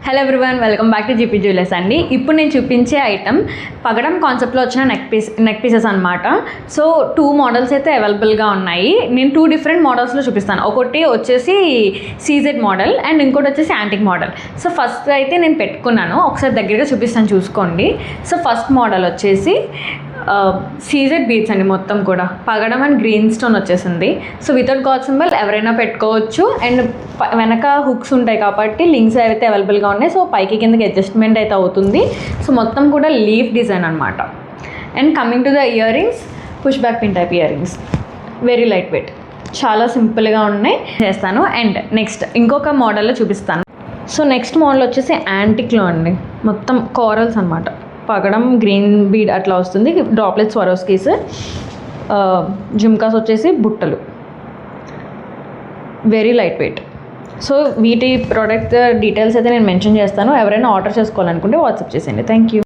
Hello everyone, welcome back to GP jewellers అండి. ఇప్పుడు నేను చూపించే ఐటమ్ పగడం కాన్సెప్ట్లో వచ్చిన నెక్ పీసెస్ అనమాట. సో 2 మోడల్స్ అయితే అవైలబుల్గా ఉన్నాయి. నేను 2 డిఫరెంట్ మోడల్స్లో చూపిస్తాను. ఒకటి వచ్చేసి సీజెడ్ మోడల్ అండ్ ఇంకోటి వచ్చేసి యాంటిక్ మోడల్. సో ఫస్ట్ అయితే నేను పెట్టుకున్నాను, ఒకసారి దగ్గరగా చూపిస్తాను చూసుకోండి. సో ఫస్ట్ మోడల్ వచ్చేసి సీజెడ్ బీడ్స్ అండి, మొత్తం కూడా పగడం అండ్ గ్రీన్ స్టోన్ వచ్చేసింది. సో వితౌట్ గాడ్ సింబల్ ఎవరైనా పెట్టుకోవచ్చు. అండ్ వెనక హుక్స్ ఉంటాయి కాబట్టి లింక్స్ అయితే అవైలబుల్గా ఉన్నాయి. సో పైకి కిందకి అడ్జస్ట్మెంట్ అయితే అవుతుంది. సో మొత్తం కూడా లీఫ్ డిజైన్ అనమాట. And coming to the ear rings, push back pin type ear rings, very light weight, చాలా సింపుల్గా ఉన్నాయి చేస్తాను. అండ్ నెక్స్ట్ ఇంకొక మోడల్లో చూపిస్తాను. సో నెక్స్ట్ మోడల్ వచ్చేసి యాంటిక్లో అండి, మొత్తం కోరల్స్ అనమాట. పగడం గ్రీన్ బీడ్ అట్లా వస్తుంది, డ్రాప్లెట్స్ స్వరోస్కీస్, జుమ్కాస్ వచ్చేసి బుట్టలు, వెరీ లైట్ వెయిట్. సో వీటి ప్రోడక్ట్ డీటెయిల్స్ అయితే నేను మెన్షన్ చేస్తాను. ఎవరైనా ఆర్డర్ చేసుకోవాలనుకుంటే వాట్సాప్ చేసేయండి. Thank you.